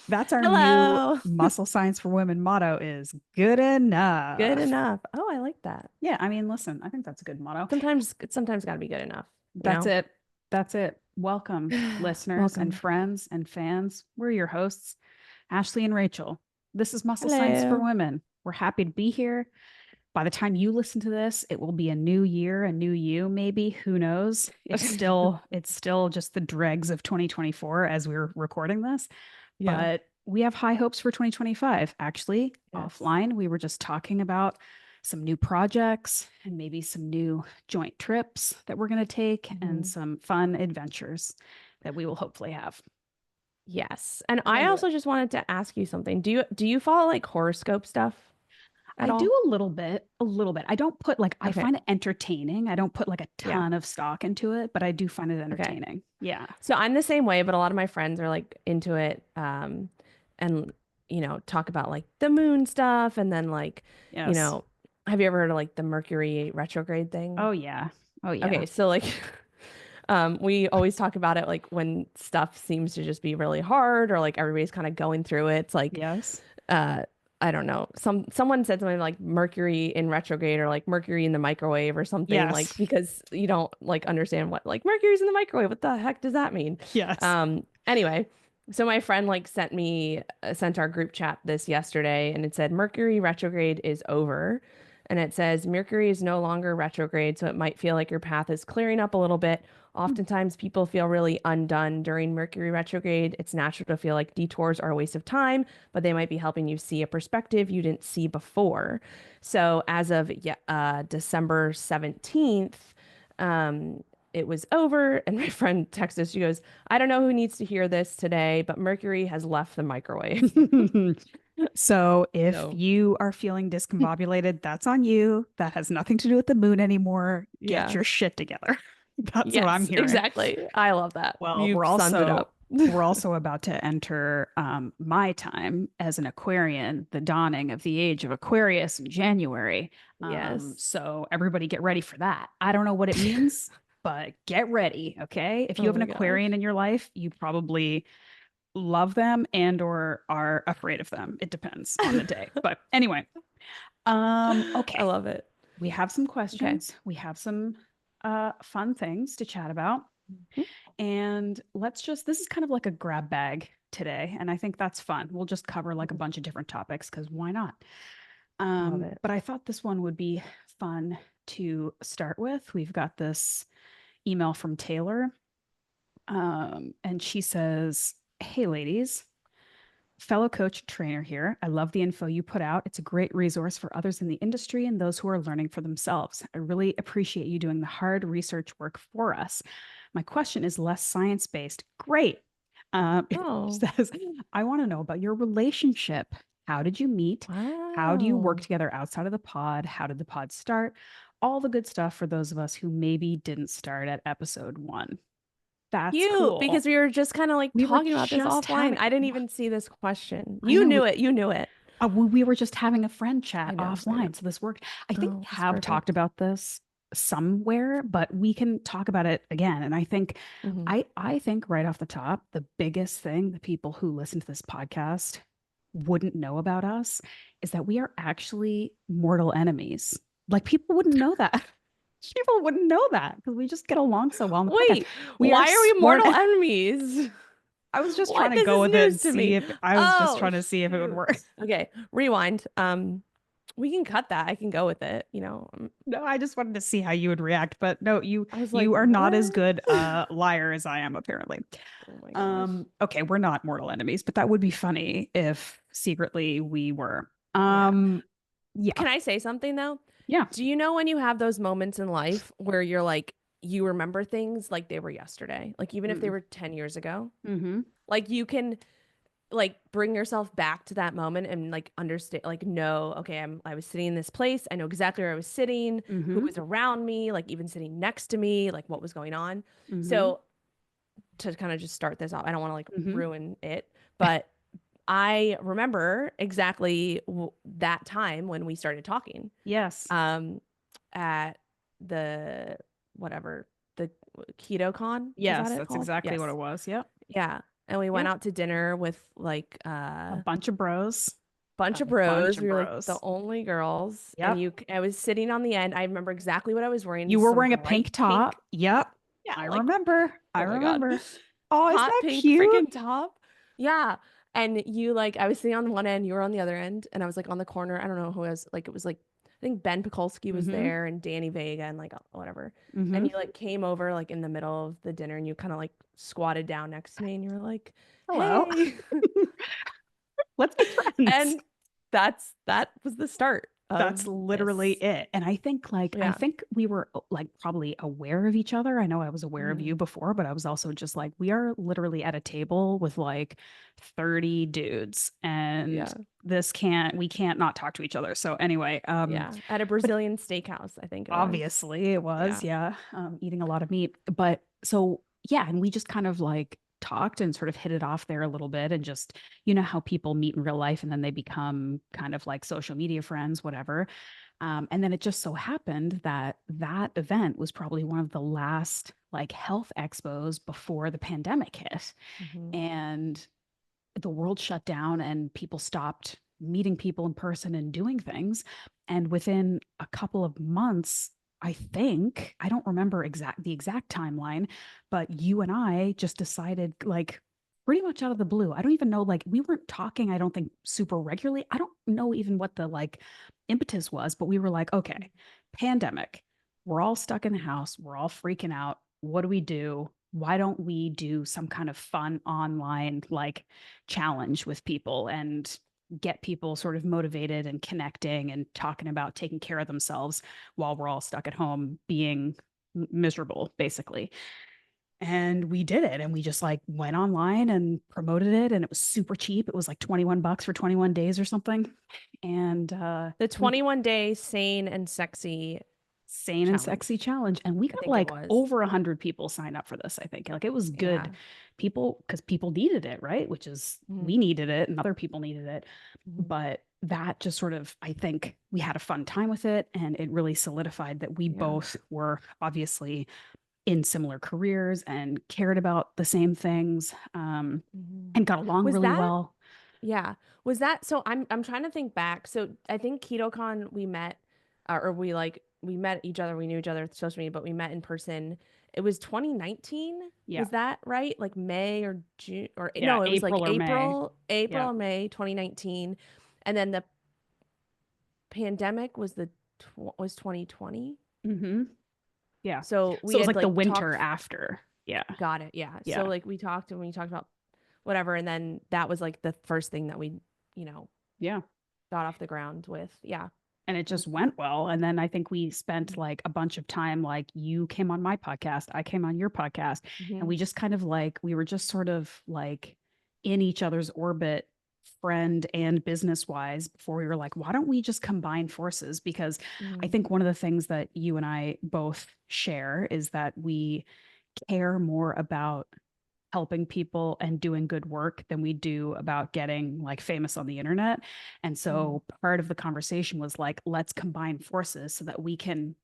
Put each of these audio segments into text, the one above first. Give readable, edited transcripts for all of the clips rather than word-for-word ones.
That's our new Hello. muscle science for women motto is good Good enough. enough. Oh, I like that. Yeah, I mean, listen, I think that's a good motto. Sometimes it's sometimes got to be good enough, you That's know? it. That's it. Welcome, listeners and Welcome. friends and fans. We're your hosts, Ashleigh and Rachel. This is Muscle Science for Hello. Women. We're happy to be here. By the time you listen to this, it will be a new year, a new you, maybe. Who knows? It's still just the dregs of 2024 as we're recording this. Yeah. But we have high hopes for 2025. Actually, Yes. offline, we were just talking about some new projects and maybe some new joint trips that we're going to take and Mhm. some fun adventures that we will hopefully have. Yes. And We're I into it. also just wanted to ask you something. Do you follow like horoscope stuff at I do all? a little bit, a little bit. I don't put like, I Okay. find it entertaining. I don't put like a Yeah. ton of stock into it, but I do find it Okay. entertaining. Yeah. So I'm the same way, but a lot of my friends are like into it, and talk about like the moon stuff and then like, you Yes. know, have you ever heard of like the Mercury retrograde thing? Oh, yeah. Oh, yeah. Okay, so like we always talk about it like when stuff seems to just be really hard or like everybody's kind of going through it. It's like Yes. uh I don't know. Someone said something like Mercury in retrograde or like Mercury in the microwave or something like Yes. because you don't like understand what like Mercury's in the microwave. What the heck does that mean? Yes. Anyway, so my friend like sent our group chat this yesterday and it said Mercury retrograde is over. And it says Mercury is no longer retrograde, so it might feel like your path is clearing up a little bit. Oftentimes, people feel really undone during Mercury retrograde. It's natural to feel like detours are a waste of time, but they might be helping you see a perspective you didn't see before. So, as of December 17th, it was over. And my friend texted, she goes, I don't know who needs to hear this today, but Mercury has left the microwave. So if So, you are feeling discombobulated, that's on you. That has nothing to do with the moon anymore. Get yeah. your shit together. That's what I'm Yes, hearing. exactly. I love that. Well, You've summed it up. we're also about to enter my time as an Aquarian, the dawning of the age of Aquarius in January. Yes. So everybody get ready for that. I don't know what it means, but get ready, okay? If you Oh have an my Aquarian gosh. in your life, you probably love them and or are afraid of them. It depends on the day. But anyway, I okay. love it. We have some Okay. questions. We have some fun things to chat about. Mhm. And let's just, this is kind of like a grab bag today. And I think that's fun. We'll just cover like a bunch of different topics because why not? Love it. But I thought this one would be fun to start with. We've got this email from Taylor. And she says, hey, ladies, fellow coach and trainer here. I love the info you put out. It's a great resource for others in the industry and those who are learning for themselves. I really appreciate you doing the hard research work for us. My question is less science based. Great. Oh, Says, I want to know about your relationship. How did you meet? How do you work wow. together outside of the pod? How did the pod start? All the good stuff for those of us who maybe didn't start at episode one. That's Cute, cool. because we were just kind of like We were talking about this just offline. having, I didn't even see this question. I You know knew it. You knew it. we were just having a friend I chat know. I know. offline. So this worked. I think we Oh, it's have talked perfect. about this somewhere, but we can talk about it again. And I think Hmm. I think right off the top, the biggest thing the people who listen to this podcast wouldn't know about us is that we are actually mortal enemies. Like people wouldn't know that. People wouldn't know that because we just get along so well on the podcast. Wait, We are why are we sworn. mortal enemies? I was just trying What? to This go is with it news and to me. see if I was just Oh, trying to see if it would shoot. work. Okay, rewind. We can cut that. I can go with it. No, I just wanted to see how you would react, but no, I was like, you are not as what? good a liar as I am, apparently. Oh my gosh. Okay, we're not mortal enemies, but that would be funny if secretly we were. Yeah. Yeah, Can I say something though? yeah. Do you know when you have those moments in life where you're like, you remember things like they were yesterday, like even if they Mm. were 10 years ago? Mm-hmm. Like you can like bring yourself back to that moment and like understand, like, no, okay, I was sitting in this place. I know exactly where I was sitting, who Mm-hmm. was around me, like even sitting next to me, like what was going on. Mm-hmm. So to kind of just start this off, I don't want to like Mm-hmm. ruin it, but I remember exactly that time when we started talking. Yes. Um, at the whatever the keto con, is that Yes, it that's called? exactly what it Yes. was. Yep. Yeah. and we went Yep. out to dinner with like A bunch of bros. bunch A of bunch bros. of We were like the bros. only girls, and Yep. I was sitting on the end. I remember exactly what I was wearing, You were some wearing a bright pink pink. top. Yep. Yeah, I like, remember. I oh my God. remember. Oh, isn't Hot that pink cute? freaking top. Yeah. And you like, I was sitting on one end, you were on the other end, and I was like on the corner. I don't know who I was, like, it was like, I think Ben Pekulski was Mm-hmm. there and Danny Vega and like whatever. And Mm-hmm. you like came over like in the middle of the dinner and you kind of like squatted down next to me and you were like, Hello. hey. Let's be friends. And that was the start That's of literally this. it. And I Yeah. think we were like probably aware of each other. I know I was aware of you Mhm. before, but I was also just like, we are literally at a table with like 30 dudes and Yeah. we can't not talk to each other. So anyway, Yeah. At a but Brazilian steakhouse, I think it was. obviously it was, Yeah. yeah, eating a lot of meat. But so, yeah, and we just kind of like talked and sort of hit it off there a little bit and just, you know, how people meet in real life and then they become kind of like social media friends, whatever. And then it just so happened that that event was probably one of the last like health expos before the pandemic hit. Hmm. And the world shut down and people stopped meeting people in person and doing things. And within a couple of months, I think, I don't remember the exact timeline, but you and I just decided like pretty much out of the blue. I don't even know, like we weren't talking, I don't think super regularly. I don't know even what the like impetus was, but we were like, okay, pandemic. We're all stuck in the house. We're all freaking out. What do we do? Why don't we do some kind of fun online like challenge with people and get people sort of motivated and connecting and talking about taking care of themselves while we're all stuck at home being miserable, basically. And we did it and we just like went online and promoted it and it was super cheap. It was like 21 bucks for 21 days or something. And The we 21-day sane and sexy sane and sexy challenge, challenge and we I got think it like was. over 100 people sign up for this. I think like it was good. Yeah. People, because people needed it, right? Which is Mhm. we needed it and other people needed it. Mhm. But that just sort of, I think we had a fun time with it and it really solidified that we Yeah. both were obviously in similar careers and cared about the same things, Mhm. and got along Was really that, well. yeah. Was that, so I'm trying to think back. So I think KetoCon we met, or we met each other, we knew each other through social media, but we met in person. It was 2019. Yeah. Was that right? Like May or June or Yeah. no, it was like April or May. April Yeah. or May 2019. And then the pandemic was was 2020. Hmm. Yeah. So So we it was had like the like winter talked. after. Yeah. Got it. Yeah. So Yeah. like we talked and we talked about whatever. And then that was like the first thing that we, you know, Yeah. got off the ground with. Yeah. And it That's just went well. And then I think we spent like a bunch of time, like you came on my podcast, I came on your podcast, and mm-hmm. we just kind of like, we were just sort of like in each other's orbit, friend and business wise, before we were like, why don't we just combine forces? Because I Mm-hmm. think one of the things that you and I both share is that we care more about helping people and doing good work than we do about getting like famous on the internet. And Mm-hmm. so part of the conversation was like, let's combine forces so that we can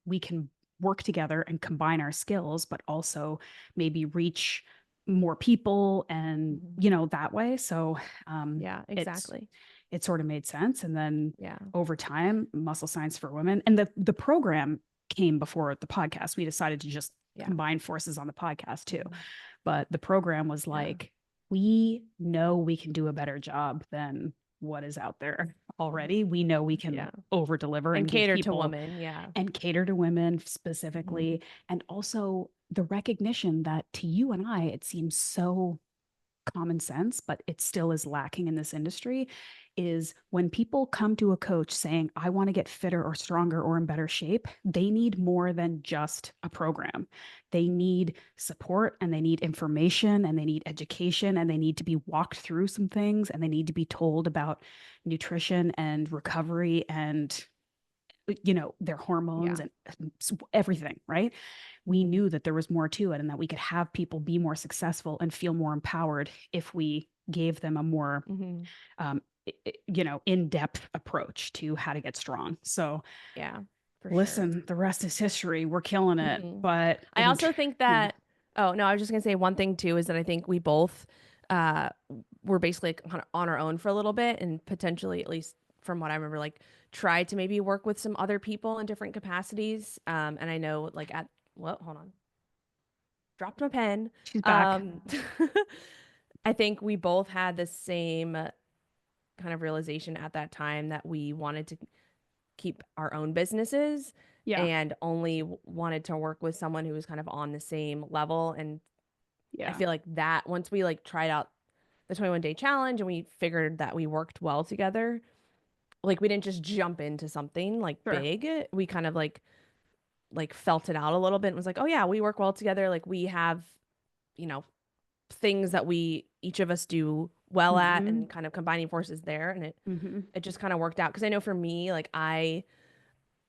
work together and combine our skills, but also maybe reach more people and Mm-hmm. you know that way. So Yeah, it's exactly. it sort of made sense. And then Yeah. over time, muscle science for women and the program came before the podcast. We decided to just Yeah. combine forces on the podcast too. Mhm. But the program was Yeah. like, we know we can do a better job than what is out there already. We know we can Yeah. over deliver And and give cater to people women. Yeah. and cater to women Mhm. specifically. And also the recognition that to you and I, it seems so common sense, but it still is lacking in this industry, is when people come to a coach saying, I want to get fitter or stronger or in better shape, they need more than just a program. They need support and they need information and they need education and they need to be walked through some things and they need to be told about nutrition and recovery and their hormones Yeah. and everything, right? We Mhm. knew that there was more to it and that we could have people be more successful and feel more empowered if we gave them a more Mhm. um, in-depth approach to how to get strong. So Yeah, for sure. listen, the rest is history. We're killing it. Mhm. But I also think yeah. that, oh no, I was just gonna say one thing too is that I think we both uh we're basically kind of on our own for a little bit and potentially, at least from what I remember, like try to maybe work with some other people in different capacities. And I know like at well, hold on. Dropped my pen. She's back. Um I think we both had the same kind of realization at that time that we wanted to keep our own businesses Yeah. and only wanted to work with someone who was kind of on the same level. And I Yeah. feel like that once we like tried out the 21-day challenge and we figured that we worked well together, like we didn't just jump into something like Sure. big. We kind of like felt it out a little bit and was like, oh yeah, we work well together. Like we have, you know, things that we each of us do well at Mm-hmm. and kind of combining forces there. And Mm-hmm. it just kind of worked out. Cause I know for me, like I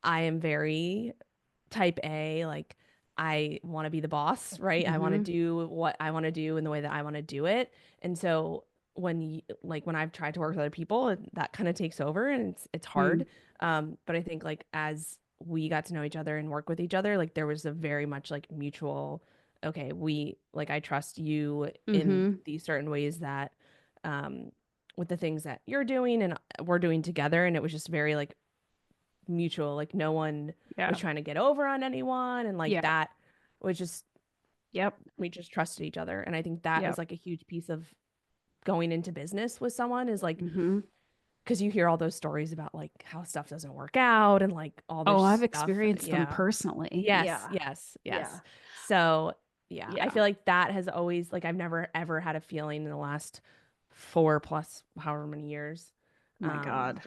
am very type A, like I want to be the boss, right? I want to Mm-hmm. do what I want to do in the way that I want to do it. And so like when I've tried to work with other people, that kind of takes over and it's Mm. hard. But I think like as we got to know each other and work with each other, like there was a very much like mutual, okay, we like I trust you in Mm-hmm. these certain ways that um with the things that you're doing and we're doing together. And it was just very like mutual. Like no one was Yeah. trying to get over on anyone. And like Yeah. that was just, Yep. we just trusted each other. And I think that is Yep. like a huge piece of going into business with someone is like, Mm-hmm. because you hear all those stories about like how stuff doesn't work out and like all Oh, this I've stuff. experienced them Yeah. personally. Yes. Yeah. Yes. Yeah. Yes. So yeah, I Yeah. feel like that has always like I've never ever had a feeling in the last 4+ however many years. My Um, God.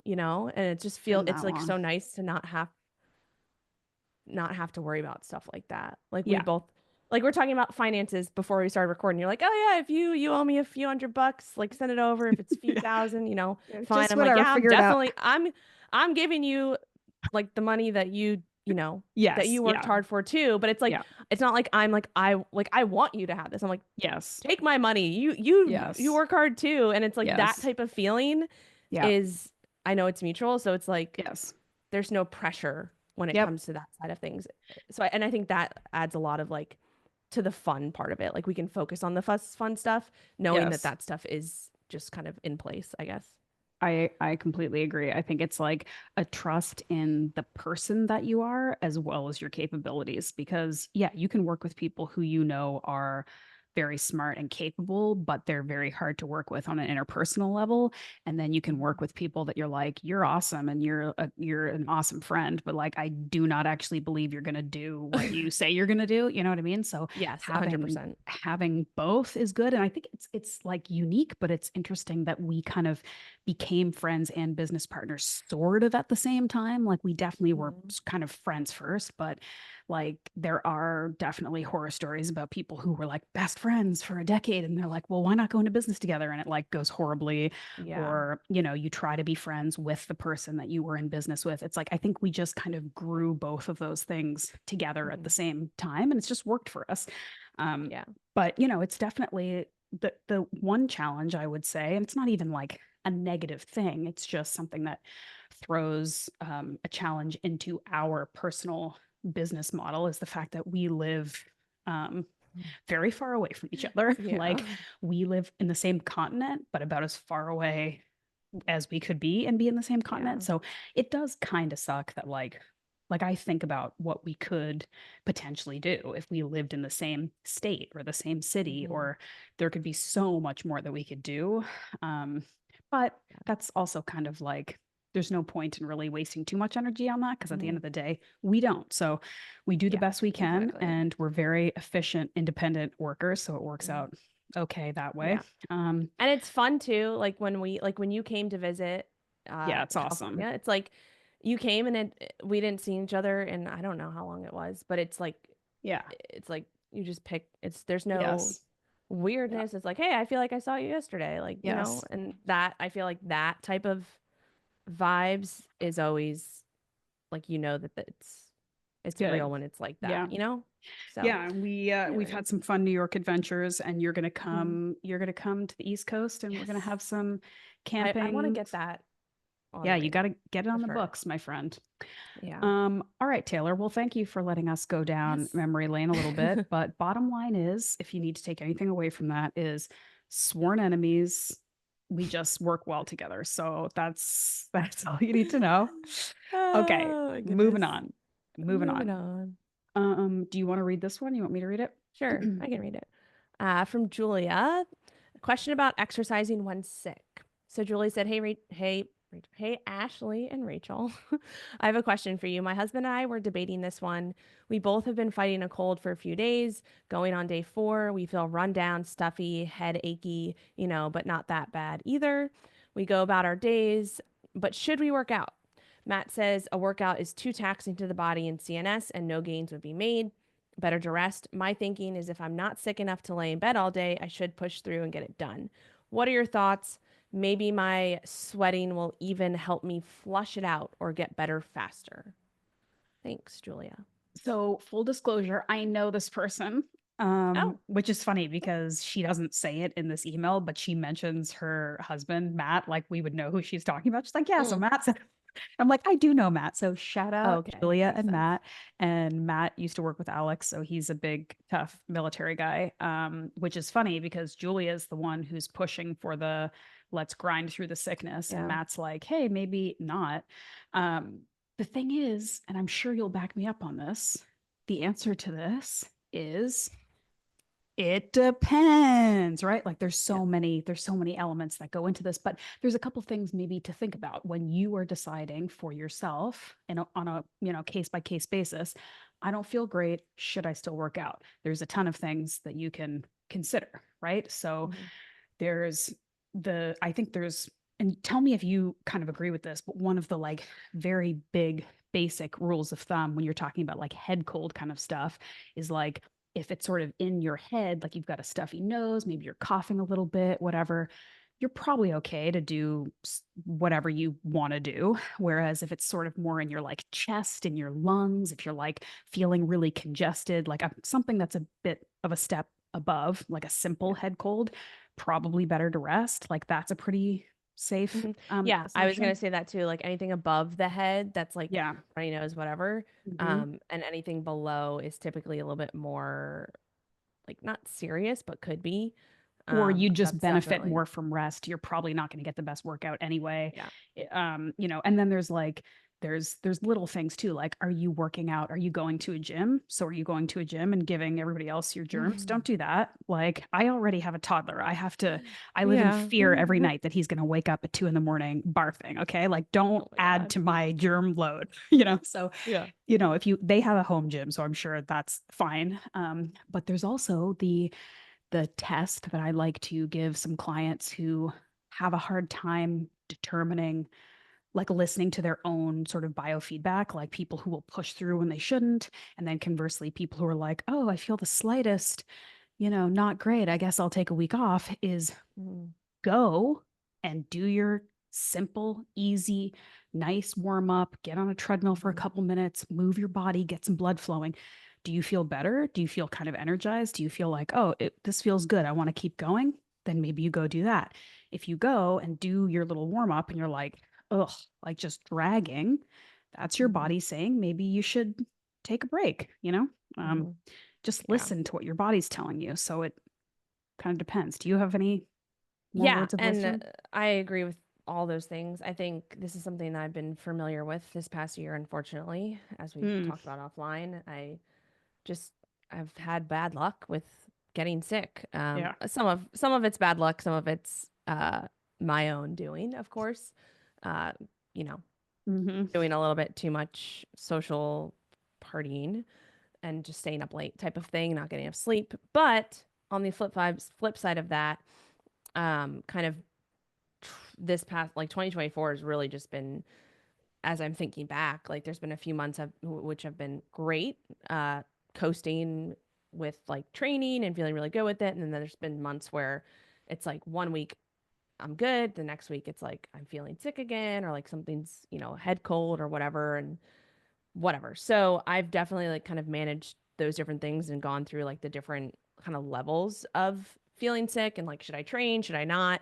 and it just Been it's that like long. so nice to not have to worry about stuff like that. Like we Yeah. both like we're talking about finances before we started recording. You're like, "Oh yeah, if you owe me a few $100, like send it over. If it's a few thousand, Yeah, fine." just I'm like, whatever. "Yeah, I'm Figure it out. definitely I'm giving you like the money that that Yes. you worked Yeah. hard for too." But it's like Yeah. it's not like I'm like I want you to have this. I'm like, Yes. "Take my money. You Yes. work hard too." And it's like that Yes. type of feeling Yeah. is I know it's mutual, so it's like Yes. there's no pressure when it Yep. comes to that side of things. And I think that adds a lot of like to the fun part of it. Like we can focus on the fun stuff, knowing that Yes. that stuff is just kind of in place, I guess. I completely agree. I think it's like a trust in the person that you are as well as your capabilities because yeah, you can work with people who you know are very smart and capable, but they're very hard to work with on an interpersonal level. And then you can work with people that you're like, you're awesome and you're an awesome friend, but like I do not actually believe you're gonna do what you say you're gonna do. You know what I mean? So Yes, having 100%. having both is good. And I think it's like unique, but it's interesting that we kind of became friends and business partners sort of at the same time. Like we definitely were Mhm. kind of friends first, but like there are definitely horror stories about people who were like best friends for a decade and they're like, well, why not go into business together? And it like goes horribly. Yeah. Or, you try to be friends with the person that you were in business with. It's like I think we just kind of grew both of those things together at the Mhm. same time and it's just worked for us. Um, Yeah. but it's definitely the one challenge I would say, and it's not even like a negative thing. It's just something that throws a challenge into our personal business model is the fact that we live um, very far away from each other. Like Yeah. we live in the same continent, but about as far away as we could be and be in the same continent. Yeah. So it does kind of suck that like I think about what we could potentially do if we lived in the same state or the same city, Mhm. or there could be so much more that we could do. But that's also kind of like there's no point in really wasting too much energy on that because at the end Mhm. of the day, we don't. So we do the Yeah, best we can exactly. and we're very efficient, independent workers. So it works Mhm. out okay that way. Yeah. And it's fun too, like when you came to visit Yeah, it's awesome. California, it's like you came and we didn't see each other and I don't know how long it was, but Yeah. it's like you just pick there's no Yes. Yeah. weirdness. It's like, hey, I feel like I saw you yesterday, like, Yes. and that I feel like that type of vibes is always like that It's it's real good. when it's like that, Yeah. So Yeah, and we've anyway. had some fun New York adventures, and Mhm. you're gonna come to the East Coast, and we're gonna Yes. have some I want to camping. get that on Yeah, the you got radar to get it for on the sure. books, my friend. Yeah. All right, Taylor. Well, thank you for letting us go down Yes. memory lane a little bit. But bottom line is, if you need to take anything away from that, is sworn enemies. We just work well together. So that's all you need to know. Okay, Oh my moving goodness. on. Moving Moving on. on. Do you want to read this one? You want me to read it? Sure, I can read it. From Julia, a question about exercising when sick. So Julie said, hey, Ashleigh and Rachel. I have a question for you. My husband and I were debating this one. We both have been fighting a cold for a few days. Going on day 4, we feel run down, stuffy, head achy, but not that bad either. We go about our days, but should we work out? Matt says a workout is too taxing to the body and CNS and no gains would be made. Better to rest. My thinking is if I'm not sick enough to lay in bed all day, I should push through and get it done. What are your thoughts? Maybe my sweating will even help me flush it out or get better faster. Thanks, Julia. So, full disclosure, I know this person, Oh. which is funny because she doesn't say it in this email, but she mentions her husband, Matt, like we would know who she's talking about. She's like, yeah, so Mm. Matt said, I'm like, I do know Matt. So shout out Okay, Julia makes and sense. Matt. And Matt used to work with Alex, so he's a big, tough military guy. Which is funny because Julia is the one who's pushing for the let's grind through the sickness. And Yeah. Matt's like, hey, maybe not. Um, the thing is, and I'm sure you'll back me up on this, the answer to this is it depends, right? Like Yep. there's so many elements that go into this, but there's a couple things maybe to think about when you are deciding for yourself and on a, case by case basis. I don't feel great. Should I still work out? There's a ton of things that you can consider, right? So Hmm. there's I think there's, and tell me if you kind of agree with this, but one of the like very big basic rules of thumb when you're talking about like head cold kind of stuff is like if it's sort of in your head, like you've got a stuffy nose, maybe you're coughing a little bit, whatever, you're probably okay to do whatever you want to do. Whereas if it's sort of more in your like chest, in your lungs, if you're like feeling really congested, like something that's a bit of a step above, like a simple Yeah. head cold, probably better to rest. Like that's a pretty safe Hmm. Yeah, I was gonna assumption. say that too. Like anything above the head, that's like Yeah. runny nose, whatever. Hmm. And anything below is typically a little bit more like not serious, but could be. Or you just That's benefit definitely, more from rest. You're probably not going to get the best workout anyway. yeah. And then there's like there's little things too, like are you working out? Are you going to a gym? So are you going to a gym and giving everybody else your germs? Don't do that. Like I already have a toddler. I live in Yeah. fear every night that he's going to wake up at 2 a.m. barfing. Okay. Like don't Oh my add God. to my germ load, So, Yeah. if they have a home gym, so I'm sure that's fine. But there's also the test that I like to give some clients who have a hard time determining, like listening to their own sort of biofeedback, like people who will push through when they shouldn't. And then conversely, people who are like, oh, I feel the slightest, not great. I guess I'll take a week off, is Mm. go and do your simple, easy, nice warm up, get on a treadmill for a Mhm. couple minutes, move your body, get some blood flowing. Do you feel better? Do you feel kind of energized? Do you feel like, oh, this feels good, I want to keep going? Then maybe you go do that. If you go and do your little warm up and you're like, ugh, like just dragging, that's your Mhm. body saying maybe you should take a break. Um, Mhm. just Yeah. listen to what your body's telling you. So it kind of depends. Do you have any more Yeah, words of and wisdom? I agree with all those things. I think this is something that I've been familiar with this past year, unfortunately, as we've Mm, talked about offline. Just I've had bad luck with getting sick. yeah. Some of it's bad luck, some of it's my own doing, of course. Uh, you know, Hmm. doing a little bit too much social partying and just staying up late type of thing, not getting enough sleep. But on the flip side of that, kind of this past like 2024 has really just been, as I'm thinking back, like there's been a few months which have been great, coasting with like training and feeling really good with it. And then there's been months where it's like one week I'm good, the next week it's like I'm feeling sick again, or like something's, head cold or whatever. And whatever. So I've definitely like kind of managed those different things and gone through like the different kind of levels of feeling sick and like, should I train? Should I not?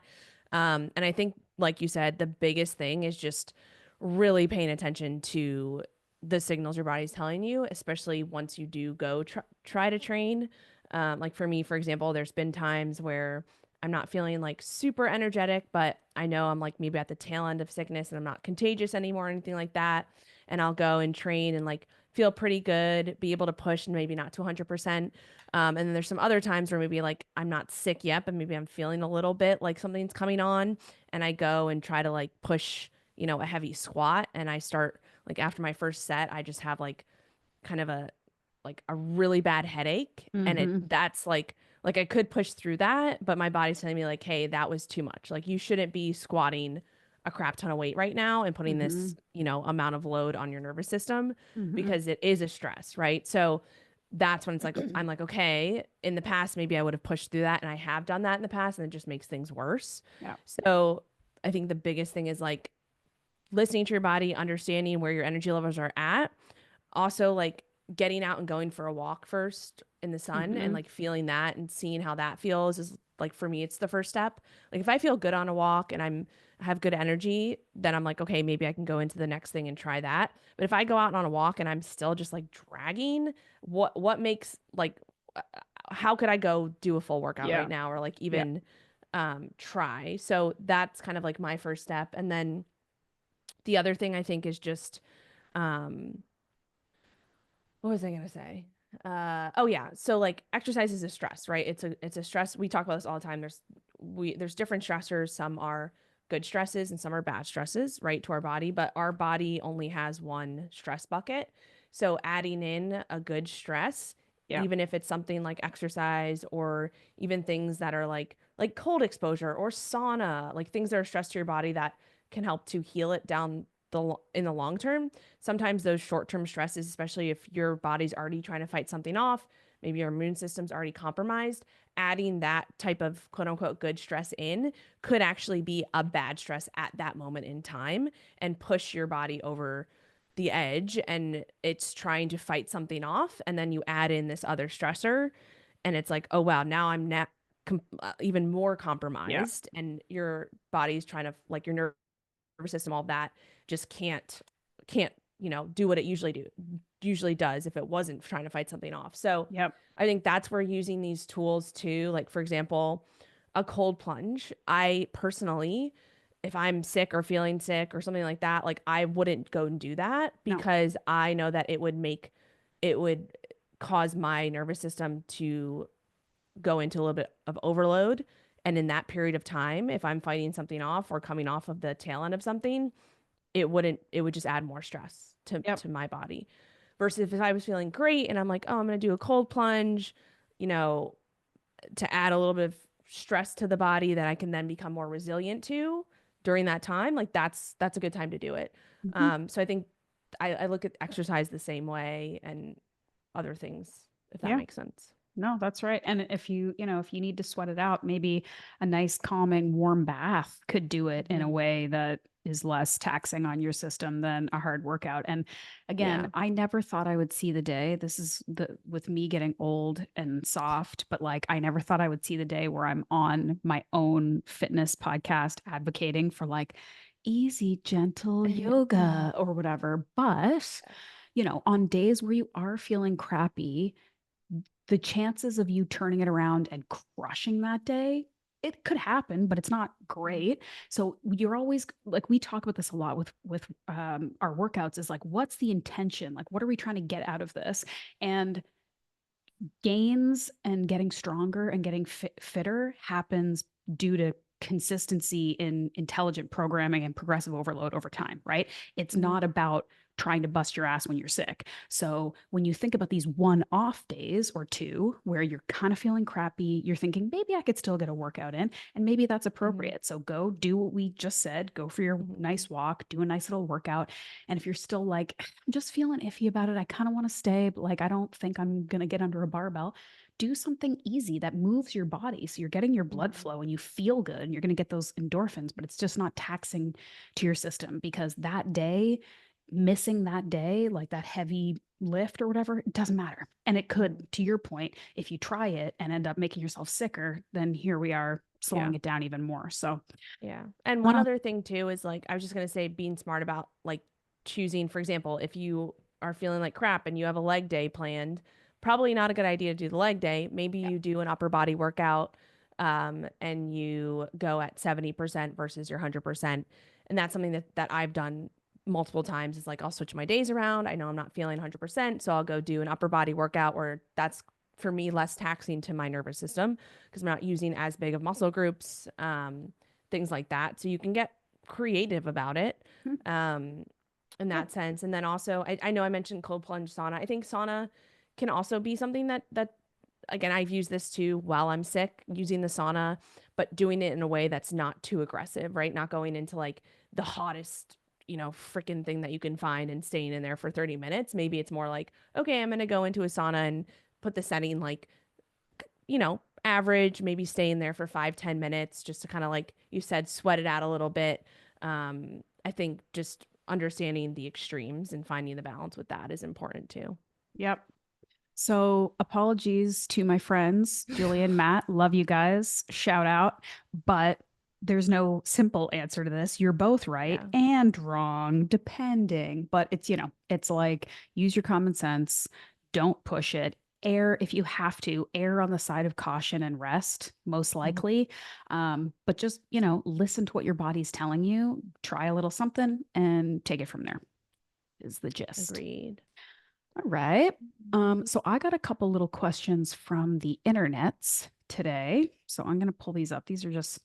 And I think, like you said, the biggest thing is just really paying attention to the signals your body's telling you, especially once you do go try to train. Like for me, for example, there's been times where I'm not feeling like super energetic, but I know I'm like maybe at the tail end of sickness and I'm not contagious anymore or anything like that. And I'll go and train and like feel pretty good, be able to push and maybe not to 100%. And then there's some other times where maybe like I'm not sick yet, but maybe I'm feeling a little bit like something's coming on. And I go and try to like push, a heavy squat. And I start like after my first set, I just have kind of a really bad headache. And Mm-hmm. that's like I could push through that, but my body's telling me like, hey, that was too much. Like you shouldn't be squatting a crap ton of weight right now and putting Mm-hmm. this, amount of load on your nervous system Mm-hmm. because it is a stress, right? So that's when it's like I'm like, okay, in the past maybe I would have pushed through that and I have done that in the past and it just makes things worse. Yeah. So I think the biggest thing is like listening to your body, understanding where your energy levels are at, also like getting out and going for a walk first in the sun and Mm-hmm. like feeling that and seeing how that feels is like for me it's the first step. Like if I feel good on a walk and I have good energy, then I'm like, okay, maybe I can go into the next thing and try that. But if I go out on a walk and I'm still just like dragging, what makes like uh, how could I go do a full workout right Yeah. now or like Yeah. even try? So that's kind of like my first step. And then the other thing I think is just um what was I gonna say? Oh yeah. So like exercise is a stress, right? It's a stress. We talk about this all the time. There's different stressors. Some are good stresses and some are bad stresses, right, to our body, but our body only has one stress bucket. So adding in a good stress, Yeah. even if it's something like exercise or even things that are like cold exposure or sauna, like things that are stress to your body that can help to heal it down in the long term. Sometimes those short-term stresses, especially if your body's already trying to fight something off, maybe your immune system's already compromised, adding that type of quote unquote good stress in could actually be a bad stress at that moment in time and push your body over the edge and it's trying to fight something off and then you add in this other stressor and it's like, oh wow, now I'm not even more Yeah. compromised and your body's trying to like your nervous system, all that just can't do what it usually does if it wasn't trying to fight something off. So Yep. I think that's where using these tools too, like for example, a cold plunge. I personally, if I'm sick or feeling sick or something like that, like I wouldn't go and do that No. because I know that it would cause my nervous system to go into a little bit of overload. And in that period of time, if I'm fighting something off or coming off of the tail end of something, it would just add more stress Yep. to my body. Versus if I was feeling great and I'm like, oh, I'm gonna do a cold plunge, you know, to add a little bit of stress to the body that I can then become more resilient to during that time, like that's a good time to do it. Mhm. So I think I look at exercise the same way and other things, if that Yeah. makes sense. No, that's right. And if if you need to sweat it out, maybe a nice calming warm bath could do it in a Hmm. way that is less taxing on your system than a hard workout. And again, Yeah. I never thought I would see the day. This is the with me getting old and soft, but like I never thought I would see the day where I'm on my own fitness podcast advocating for like easy, gentle yoga or whatever. But, on days where you are feeling crappy, the chances of you turning it around and crushing that day, it could happen, but it's not great. So you're always like we talk about this a lot with our workouts is like what's the intention? Like what are we trying to get out of this? And gains and getting stronger and getting fitter happens due to consistency in intelligent programming and progressive overload over time, right? It's Hmm. not about trying to bust your ass when you're sick. So when you think about these one-off days or two where you're kind of feeling crappy, you're thinking maybe I could still get a workout in and maybe that's Hmm. appropriate. So go do what we just said, go for your Hmm. nice walk, do a nice little workout. And if you're still like I'm just feeling iffy about it. I kind of want to stay, but like I don't think I'm going to get under a barbell. Do something easy that moves your body. So you're getting your blood Hmm. flow and you feel good and you're going to get those endorphins, but it's just not taxing to your system because that day, missing that day, like that heavy lift or whatever, it doesn't matter. And it Hmm. could, to your point, if you try it and end up making yourself sicker, then here we are Yeah. slowing it down even more. So, Yeah. And one well, other thing too is like I was just gonna say being smart about like choosing, for example, if you are feeling like crap and you have a leg day planned, probably not a good idea to do the leg day. Maybe yeah, you do an upper body workout, and you go at 70% versus your 100%. And that's something that I've done multiple times. Is like I'll switch my days around. I know I'm not feeling 100%, so I'll go do an upper body workout where that's for me less taxing to my nervous system because I'm not using as big of muscle groups, things like that. So you can get creative about it. Hmm. Um, in Yeah. that sense. And then also, I know I mentioned cold plunge sauna. I think sauna can also be something that again, I've used this too while I'm sick, using the sauna, but doing it in a way that's not too aggressive, right? Not going into like the hottest, freaking thing that you can find and staying in there for 30 minutes. Maybe it's more like, okay, I'm going to go into a sauna and put the setting like, average, maybe stay in there for 5-10 minutes just to kind of like you said, sweat it out a little bit. I think just understanding the extremes and finding the balance with that is important too. Yep. So apologies to my friends, Julie and Matt. Love you guys. Shout out. But there's no simple answer to this. You're both right Yeah. and wrong, depending. But it's like use your common sense. Don't push it. Err if you have to, err on the side of caution and rest, most Mhm. likely. But just, listen to what your body's telling you, try a little something and take it from there, is the gist. Agreed. All right. So I got a couple little questions from the internets today. So I'm going to pull these up. These are just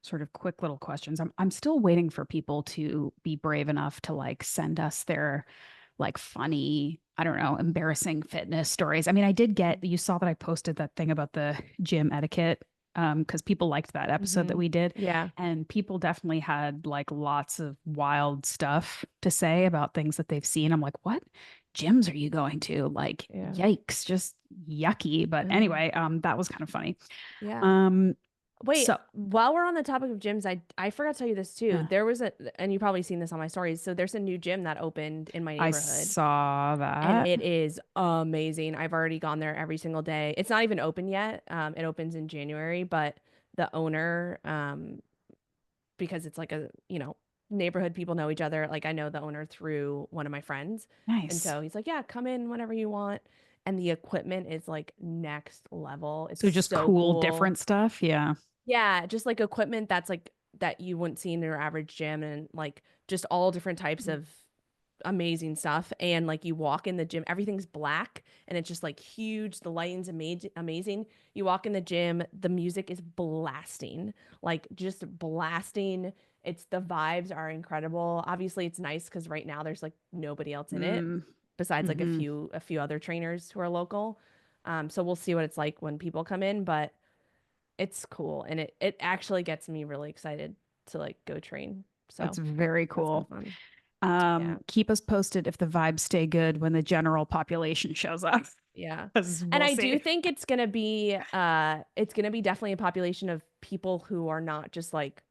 sort of quick little questions. I'm still waiting for people to be brave enough to like send us their like funny, I don't know, embarrassing fitness stories. I mean, I did get, you saw that I posted that thing about the gym etiquette because people liked that episode that Mm-hmm. we did, Yeah. and people definitely had like lots of wild stuff to say about things that they've seen. I'm like, what gyms are you going to? Like, Yeah. yikes, just yucky. But Uh, anyway, that was kind of funny. yeah. Um, Wait, so while we're on the topic of gyms, I forgot to tell you this too. uh, There was and you've probably seen this on my stories. So there's a new gym that opened in my I neighborhood. saw And that. it is amazing. I've already gone there every single day. It's not even open yet. It opens in January, but the owner, because it's like neighborhood people know each other. Like I know the owner through one of my friends. And Nice. so he's like, yeah, come in whenever you want. And the equipment is like next level. It's So just so cool, cool. different stuff. Yeah. Yeah, just like equipment that's like that you wouldn't see in your average gym and like just all different types of amazing stuff. And like you walk in the gym, everything's black and it's just like huge. The lighting's amazing. You walk in the gym, the music is blasting, like just blasting. It's the vibes are incredible. Obviously, it's nice because right now there's like nobody else in it Mm, besides like a hmm few other trainers who are local. So we'll see what it's like when people come in, but it's cool and it actually gets me really excited to like go train. That's So very that's been cool. fun. Yeah. Keep us posted if the vibes stay good when the general population shows up, Yeah. because And we'll I do see. think it's gonna be definitely a population of people who are not just like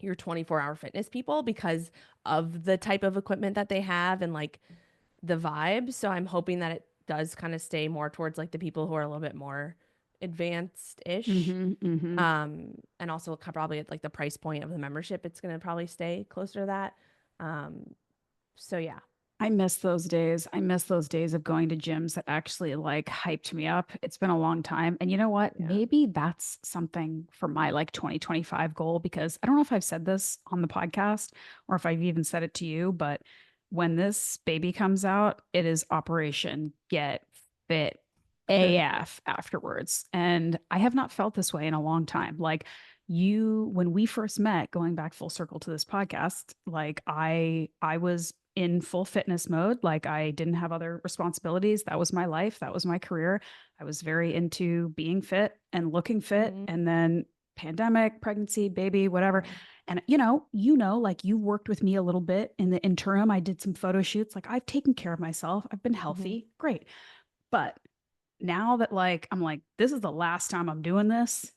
your 24-hour fitness people because of the type of equipment that they have and like the vibe. So I'm hoping that it does kind of stay more towards like the people who are a little bit more advanced-ish. Hmm. And also probably at like the price point of the membership, it's gonna probably stay closer to that. So yeah. I miss those days. I miss those days of going to gyms that actually like hyped me up. It's been a long time. And you know what? Yeah. Maybe that's something for my like 2025 goal, because I don't know if I've said this on the podcast or if I've even said it to you, but when this baby comes out, it is Operation Get Fit AF afterwards. And I have not felt this way in a long time. Like, when we first met, going back full circle to this podcast, like I was in full fitness mode. Like, I didn't have other responsibilities. That was my life. That was my career. I was very into being fit and looking fit. Hmm. And then pandemic, pregnancy, baby, whatever. Yeah. And like you worked with me a little bit in the interim. I did some photo shoots. Like, I've taken care of myself. I've been Hmm. healthy. Great. But now that like I'm like, this is the last time I'm doing this.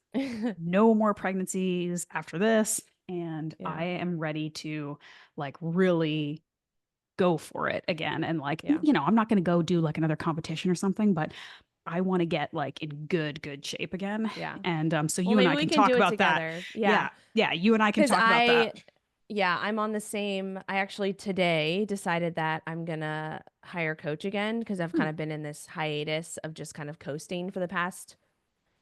No more pregnancies after this. And Yeah. I am ready to like really go for it again. And like, Yeah. I'm not going to go do like another competition or something, but I want to get like in good shape again. Yeah. And so Well, you and maybe I we can can talk do it about that. together. Yeah. Yeah. Yeah. You and I can Because talk about that. yeah, I'm on the same. I actually today decided that I'm gonna hire a coach again because I've Hmm. kind of been in this hiatus of just kind of coasting for the past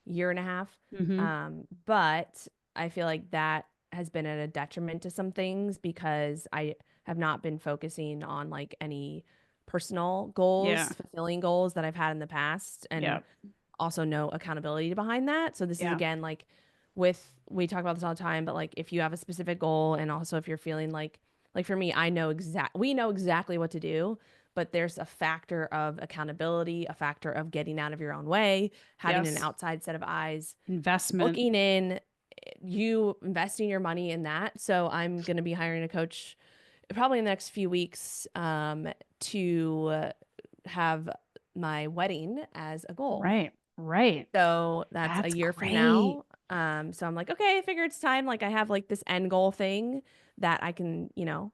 year and a half. Mm-hmm. But I feel like that has been at a detriment to some things because I have not been focusing on like any personal Yeah. goals, fulfilling goals that I've had in the past, and Yeah. also no accountability behind that. So this is Yeah. again like we talk about this all the time, but like if you have a specific goal and also if you're feeling like for me, we know exactly what to do, but there's a factor of accountability, a factor of getting out of your own way, having an Yes. outside set of eyes, Investment. looking in, you investing your money in that. So I'm going to be hiring a coach probably in the next few weeks to have my wedding as a goal. Right. Right. So that's a That's year from great. now. So I'm like, okay, I figure it's time. Like I have like this end goal thing that I can, use.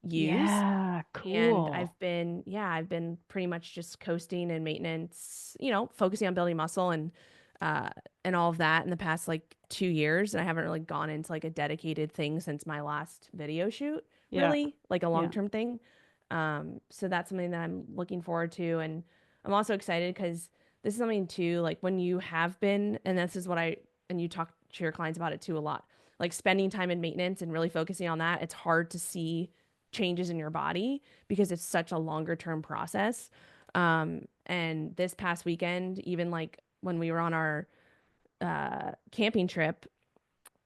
Yeah. And Cool. I've been pretty much just coasting and maintenance, focusing on building muscle uh and all of that in the past like 2 years. And I haven't really gone into like a dedicated thing since my last video shoot, Yeah. really, like a Yeah. long-term thing. So that's something that I'm looking forward to. And I'm also excited because this is something too, like when you have been, and this is what and you talk to your clients about it too a lot, like spending time in maintenance and really focusing on that, it's hard to see changes in your body because it's such a longer term process. And this past weekend, even like when we were on our camping trip,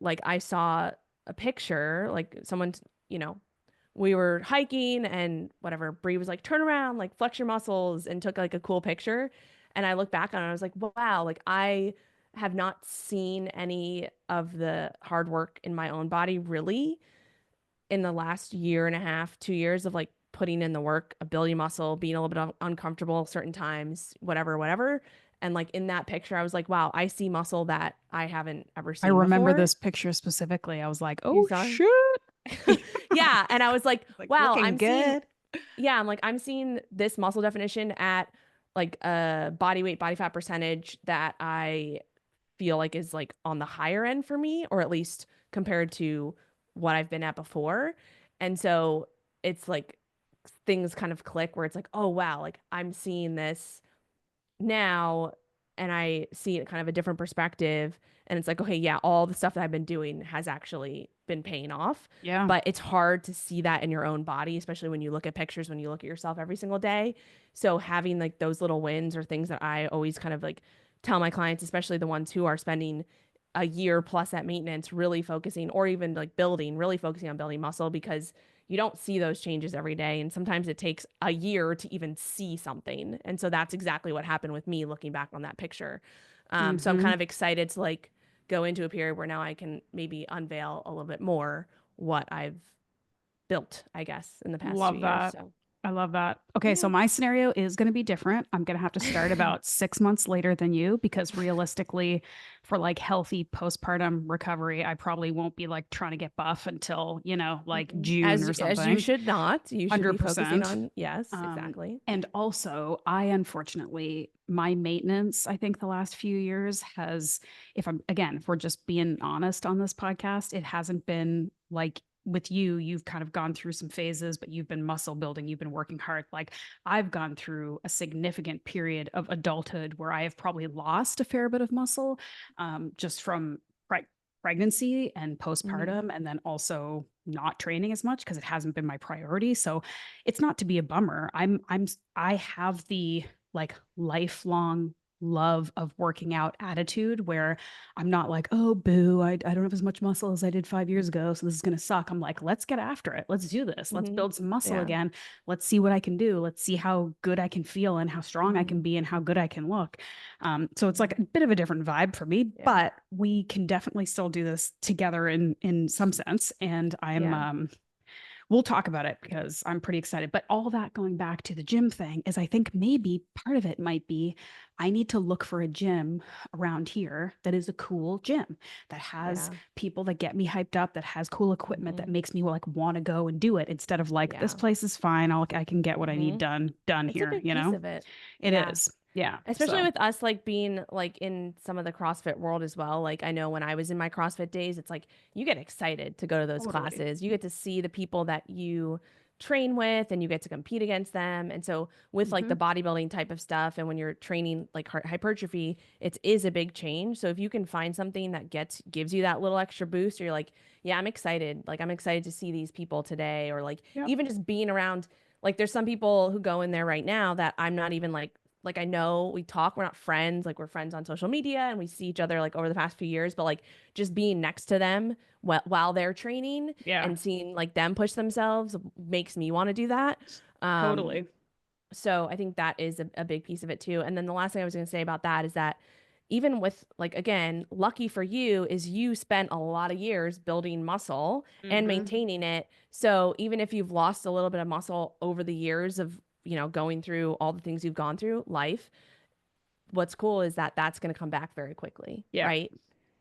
like I saw a picture, like someone, you know, we were hiking and whatever, Bree was like, turn around, like flex your muscles and took like a cool picture. And I looked back on it, I was like, wow, like I have not seen any of the hard work in my own body really in the last year and a half, 2 years of like putting in the work, of building muscle, being a little bit uncomfortable certain times, whatever, whatever. And like in that picture, I was like, wow, I see muscle that I haven't ever I seen remember before. this picture specifically. I was like, You oh, saw? shoot. Yeah. And I was like, Like wow, looking good. I'm seeing this muscle definition at like a body weight, body fat percentage that I feel like is like on the higher end for me, or at least compared to what I've been at before. And so it's like things kind of click where it's like, oh wow, like I'm seeing this now and I see it kind of a different perspective. And it's like, okay, yeah, all the stuff that I've been doing has actually been paying off. Yeah. But it's hard to see that in your own body, especially when you look at pictures, when you look at yourself every single day. So having like those little wins or things that I always kind of like tell my clients, especially the ones who are spending a year plus at maintenance, really focusing, or even like building, really focusing on building muscle because you don't see those changes every day. And sometimes it takes a year to even see something. And so that's exactly what happened with me looking back on that picture. So I'm Mm-hmm. kind of excited to like go into a period where now I can maybe unveil a little bit more what I've built, I guess, in the past two Love years. that. So I love that. Okay, so yeah. my scenario is going to be different. I'm going to have to start about 6 months later than you because realistically, for like healthy postpartum recovery, I probably won't be like trying to get buff until, like June or As you something. should not. You should be focusing 100%. on, yes, exactly. And also, I unfortunately, my maintenance, I think the last few years has, if we're just being honest on this podcast, it hasn't been like with you, you've kind of gone through some phases, but you've been muscle building, you've been working hard. Like I've gone through a significant period of adulthood where I have probably lost a fair bit of muscle just from pregnancy and Hmm. postpartum, and then also not training as much because it hasn't been my priority. So it's not to be a bummer. I have the like lifelong love of working out attitude where I'm not like, oh, boo, I don't have as much muscle as I did 5 years ago. So this is going to suck. I'm like, let's get after it. Let's do this. Let's Hmm. build some muscle Yeah. again. Let's see what I can do. Let's see how good I can feel and how strong I can Hmm. be and how good I can look. So it's like a bit of a different vibe for me, Yeah. but we can definitely still do this together in some sense. And I'm Yeah. we'll talk about it because I'm pretty excited. But all that going back to the gym thing is I think maybe part of it might be I need to look for a gym around here that is a cool gym that has Yeah. people that get me hyped up, that has cool equipment that Hmm. makes me like want to go and do it instead of like this Yeah. place is fine. I can get what I need Hmm. done It's a here, big piece of it. It Yeah. is. Yeah. Especially So with us like being like in some of the CrossFit world as well. Like I know when I was in my CrossFit days, it's like you get excited to go to those totally. classes. You get to see the people that you train with and you get to compete against them. And so with like the Mhm. bodybuilding type of stuff and when you're training like hypertrophy, it is a big change. So if you can find something that gives you that little extra boost, or you're like, yeah, I'm excited. Like I'm excited to see these people today, or like Yep. even just being around, like there's some people who go in there right now that I'm not even like I know we talk, we're not friends, like we're friends on social media and we see each other like over the past few years, but like just being next to them while they're training Yeah, and seeing like them push themselves makes me want to do that. Um, totally. so I think that is a big piece of it too. And then the last thing I was going to say about that is that even with like again, lucky for you is you spent a lot of years building muscle and Hmm. maintaining it. So even if you've lost a little bit of muscle over the years of, going through all the things you've gone through life, what's cool is that that's going to come back very quickly, Yeah. right?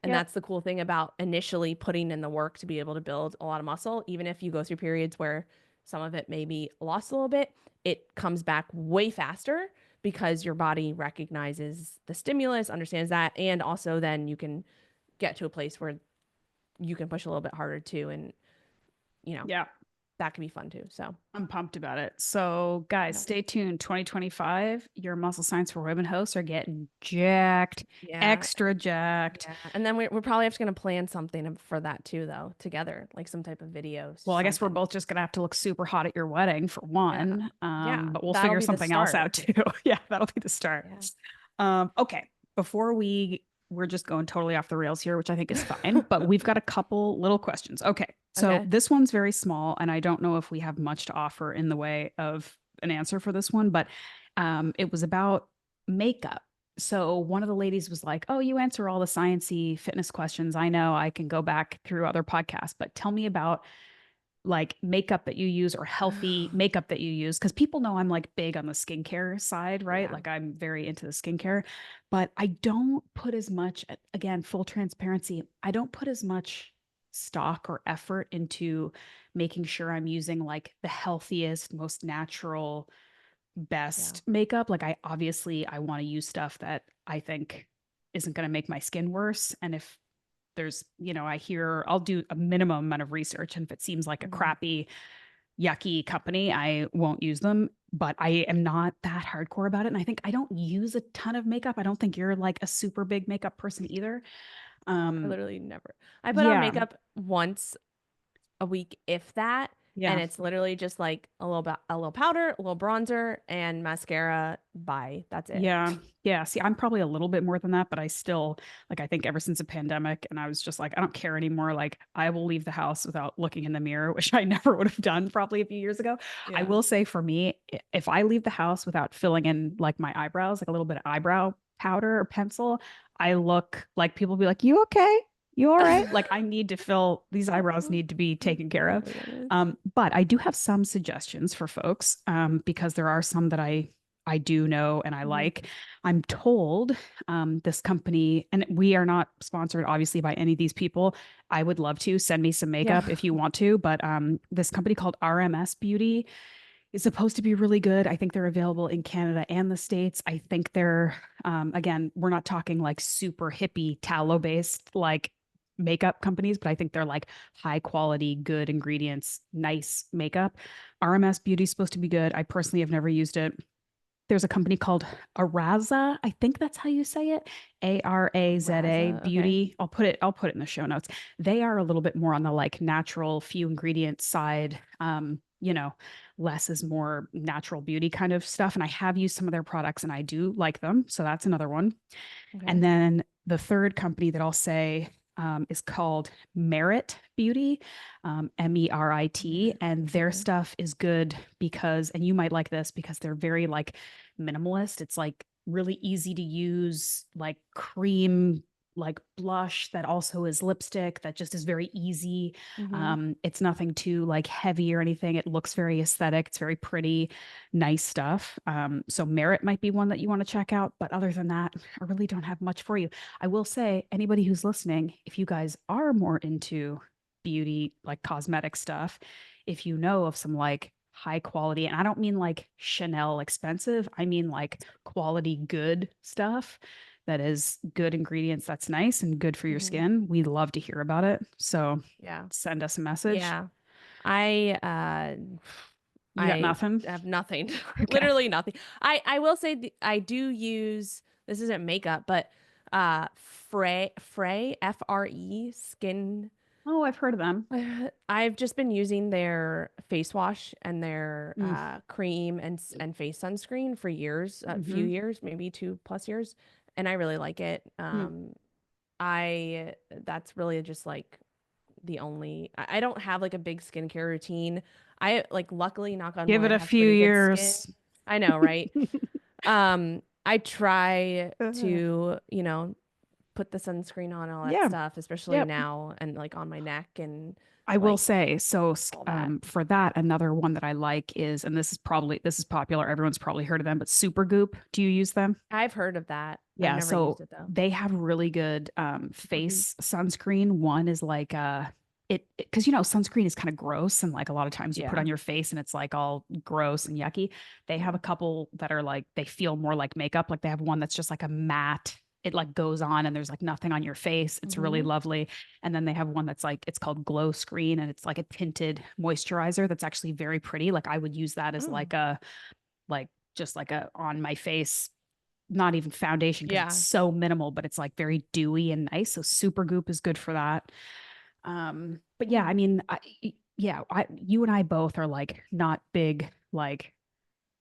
And Yep. that's the cool thing about initially putting in the work to be able to build a lot of muscle. Even if you go through periods where some of it may be lost a little bit, it comes back way faster because your body recognizes the stimulus, understands that, and also then you can get to a place where you can push a little bit harder too. And, you know, Yeah. that can be fun too. So, I'm pumped about it. So, guys, yeah. stay tuned. 2025, your Muscle Science for Women hosts are getting jacked, Yeah. extra jacked. Yeah. And then we're probably just going to plan something for that too, though, together, like some type of video, Well, I guess we're something. both just gonna have to look super hot at your wedding for Yeah. one. Yeah. But we'll That'll figure be the something else start. out too. Yeah, that'll be the start. Yeah. Okay. Before we're just going totally off the rails here, which I think is fine, but we've got a couple little questions. Okay. So Okay. this one's very small, and I don't know if we have much to offer in the way of an answer for this one, but it was about makeup. So one of the ladies was like, "Oh, you answer all the sciencey fitness questions. I know I can go back through other podcasts, but tell me about like makeup that you use or healthy makeup that you use." Because people know I'm like big on the skincare side, right? Yeah. Like I'm very into the skincare, but I don't put as much, again, full transparency, I don't put as much stock or effort into making sure I'm using like the healthiest, most natural, Yeah. best makeup. Like I want to use stuff that I think isn't going to make my skin worse. And if there's, I'll do a minimum amount of research. And if it seems like a Mhm. crappy, yucky company, I won't use them. But I am not that hardcore about it. And I think I don't use a ton of makeup. I don't think you're like a super big makeup person either. I Um, literally never. I put on yeah, makeup once a week, if that, and yeah. it's literally just like a little powder, a little bronzer, and mascara. Bye. That's it. Yeah. Yeah. See, I'm probably a little bit more than that, but I still like I think ever since the pandemic and I was just like, I don't care anymore. Like I will leave the house without looking in the mirror, which I never would have done probably a few years ago. I Yeah. will say for me, if I leave the house without filling in like my eyebrows, like a little bit of eyebrow powder or pencil, I look like people be like, "You okay? You all right?" Like I need to fill these eyebrows need to be taken care Oh of. my goodness. But I do have some suggestions for folks because there are some that I do know and I Mhm. like. I'm told this company, and we are not sponsored obviously by any of these people. I would love to send me some Yeah. makeup if you want to, but this company called RMS Beauty is supposed to be really good. I think they're available in Canada and the States. I think they're, again, we're not talking like super hippie tallow based like makeup companies, but I think they're like high quality, good ingredients, nice makeup. RMS Beauty is supposed to be good. I personally have never used it. There's a company called Araza. I think that's how you say it. Araza Raza. Okay. Beauty. I'll put it in the show notes. They are a little bit more on the like natural few ingredients side. Less is more natural beauty kind of stuff. And I have used some of their products and I do like them. So that's another one. And Okay. then the third company that I'll say is called Merit Beauty, Merit. Merit. And their Okay. stuff is good because, and you might like this because they're very like minimalist. It's like really easy to use, like cream, like blush that also is lipstick that just is very easy. Mm-hmm. It's nothing too like heavy or anything. It looks very aesthetic. It's very pretty, nice stuff. So Merit might be one that you want to check out. But other than that, I really don't have much for you. I will say, anybody who's listening, if you guys are more into beauty, like cosmetic stuff, if you know of some like high quality, and I don't mean like Chanel expensive, I mean like quality good stuff that is good ingredients that's nice and good for your Mm-hmm. skin, we love to hear about it. So Yeah. send us a message. Yeah. I You got I nothing? have nothing, Okay. literally nothing. I will say I do use, this isn't makeup, but Frey FRE skin. Oh, I've heard of them. I've just been using their face wash and their Mm. cream and face sunscreen for years, a few Hmm. years, maybe 2+ years, and I really like it. Mm. I That's really just like the only, I don't have like a big skincare routine. I like, luckily, knock on Give it wood, a have few pretty good skin. years. I know, right? I try to, put the sunscreen on, all that Yeah. stuff, especially Yep. now, and like on my neck and I will like say, so all that. for that, another one that I like is, and this is popular. Everyone's probably heard of them, but Supergoop. Do you use them? I've heard of that. I've Yeah. never used So it though. they have really good Super goop. face sunscreen. One is like it because sunscreen is kind of gross and like a lot of times you put Yeah. on your face and it's like all gross and yucky. They have Yeah. a couple that are like they feel more like makeup. Like they have one that's just like a matte. It like goes on and there's like nothing on your face. It's really Mm-hmm. lovely. And then they have one that's like it's called Glow Screen and it's like a tinted moisturizer that's actually very pretty. Like I would use that as Oh. like a like just like a on my face, not even foundation because it's Yeah. so minimal, but it's like very dewy and nice. So Supergoop is good for that. But yeah, Hmm. I mean, you and I both are like not big, like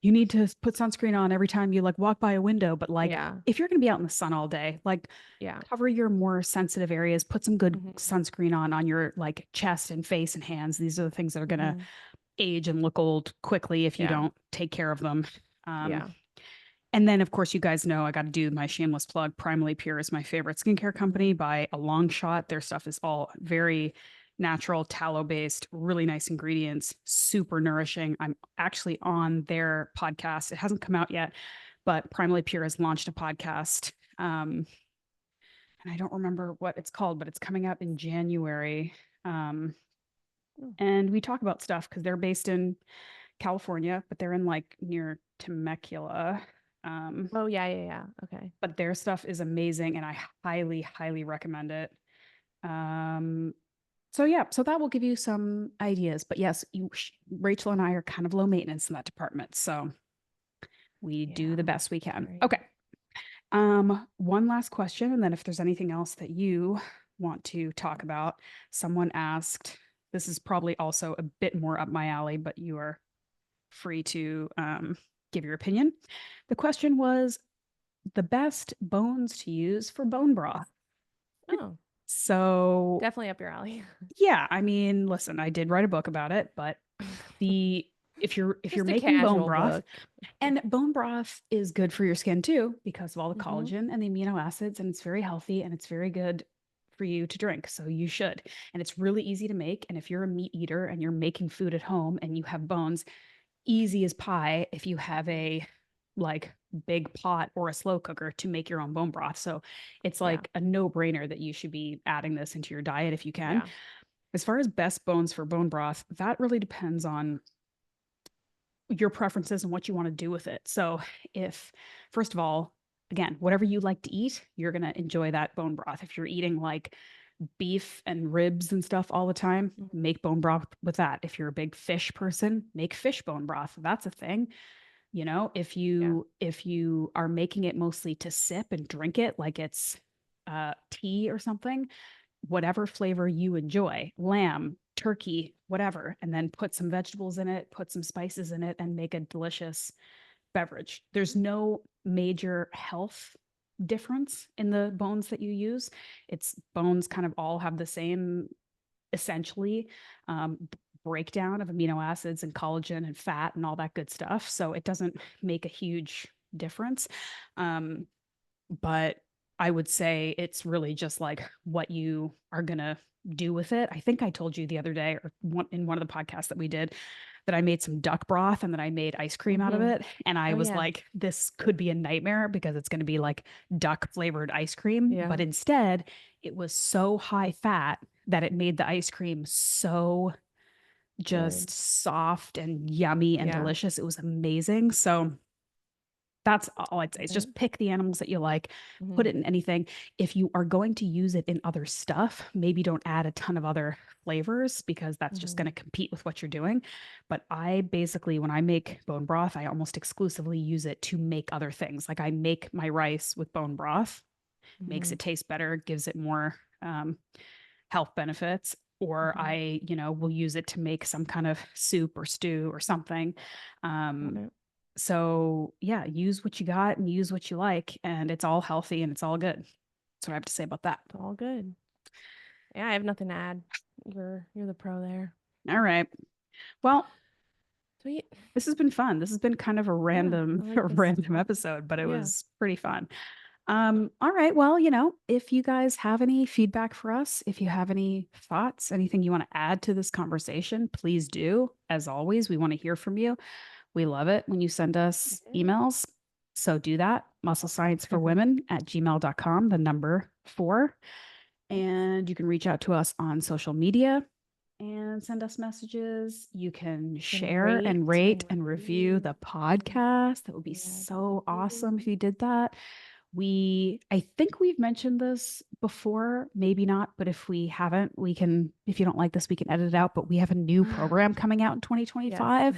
you need to put sunscreen on every time you like walk by a window. But like, Yeah. if you're going to be out in the sun all day, like Yeah. cover your more sensitive areas, put some good Hmm. sunscreen on your like chest and face and hands. These are the things that are going to Hmm. age and look old quickly if you Yeah. don't take care of them. Um, Yeah. and then, of course, you guys know I got to do my shameless plug. Primally Pure is my favorite skincare Hmm. company by a long shot. Their stuff is all very natural, tallow based, really nice ingredients, super nourishing. I'm actually on their podcast. It hasn't come out yet, but Primally Pure has launched a podcast. And I don't remember what it's called, but it's coming out in January. Um, Oh. and we talk about stuff because they're based in California, but they're in like near Temecula. Um, Oh, yeah. Yeah. Yeah. Okay. but their stuff is amazing and I highly, highly recommend it. Um, so yeah, so that will give you some ideas. But yes, Rachel and I are kind of low maintenance in that department, so we do Yeah. the best we can. Great. Okay. One last question, and then if there's anything else that you want to talk about, someone asked, this is probably also a bit more up my alley, but you are free to give your opinion. The question was the best bones to use for bone broth. Oh, So, definitely up your alley. yeah, I mean, listen, I did write a book about it, but the if you're Just a making bone casual broth, book. and bone broth is good for your skin too because of all the Hmm. collagen and the amino acids and it's very healthy and it's very good for you to drink. So you should. And it's really easy to make, and if you're a meat eater and you're making food at home and you have bones, easy as pie if you have a like big pot or a slow cooker to make your own bone broth. So it's Yeah. like a no-brainer that you should be adding this into your diet if you can. Yeah. As far as best bones for bone broth, that really depends on your preferences and what you want to do with it. So if first of all, again, whatever you like to eat, you're going to enjoy that bone broth. If you're eating like beef and ribs and stuff all the time, Mhm. make bone broth with that. If you're a big fish person, make fish bone broth. That's a thing. If Yeah. you are making it mostly to sip and drink it like it's tea or something, whatever flavor you enjoy, lamb, turkey, whatever, and then put some vegetables in it, put some spices in it, and make a delicious beverage. There's no major health difference in the bones that you use. It's bones kind of all have the same essentially um, breakdown of amino acids and collagen and fat and all that good stuff. So it doesn't make a huge difference. Um, but I would say it's really just like what you are going to do with it. I think I told you the other day or in one of the podcasts that we did that I made some duck broth and then I made ice cream out of Hmm. it. And I Oh, was yeah. like, this could be a nightmare because it's going to be like duck flavored ice cream. But Yeah. instead, it was so high fat that it made the ice cream so just Good. soft and yummy and Yeah. delicious. It was amazing. So That's all I'd say. Is Right. just pick the animals that you like, Hmm. put it in anything. If you are going to use it in other stuff, maybe don't add a ton of other flavors because that's just going Hmm. to compete with what you're doing. But I basically, when I make bone broth, I almost exclusively use it to make other things. Like I make my rice with bone broth, makes Hmm. it taste better, gives it more health benefits. Or Hmm. I, will use it to make some kind of soup or stew or something. Um, Right. so yeah, use what you got and use what you like, and it's all healthy and it's all good. That's what I have to say about that. It's all good. Yeah, I have nothing to add. You're the pro there. All right. Well, Sweet. this has been fun. This has been kind of a Yeah, random, I a like this. random episode, but it Yeah. was pretty fun. All right. Well, if you guys have any feedback for us, if you have any thoughts, anything you want to add to this conversation, please do. As always, we want to hear from you. We love it when you send us Yeah. emails. So do that. Muscle Science for Women at gmail.com, the number 4. Yes. And you can reach out to us on social media and send us messages. You can You can share and rate rate and and review review. the podcast. That would be Yeah, so awesome if please. you did that. I think we've mentioned this before, maybe not, but if we haven't, if you don't like this, we can edit it out. But we have a new program coming out in Yes. 2025.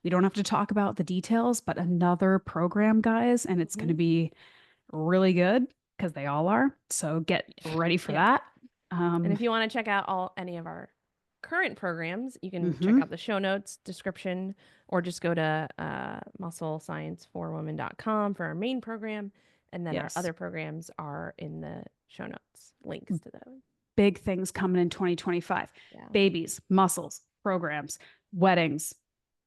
We don't have to talk about the details, but another program, guys, and it's going to Hmm. be really good because they all are. So get ready for Yes. that. And Um, if you want to check out any of our current programs, you can check mhm. out the show notes, description, or just go to musclescienceforwomen.com for our main program. And then our Yes. other programs are in the show notes, links to those. Big things coming in 2025. Yeah. Babies, muscles, programs, weddings,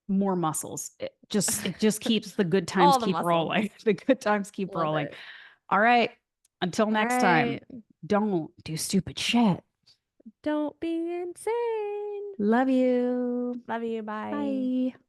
more muscles. It just keeps the good times All the keep muscles. rolling. The good times keep Love rolling. it. All right. Until All next right. time, don't do stupid shit. Don't be insane. Love you. Love you. Bye. Bye.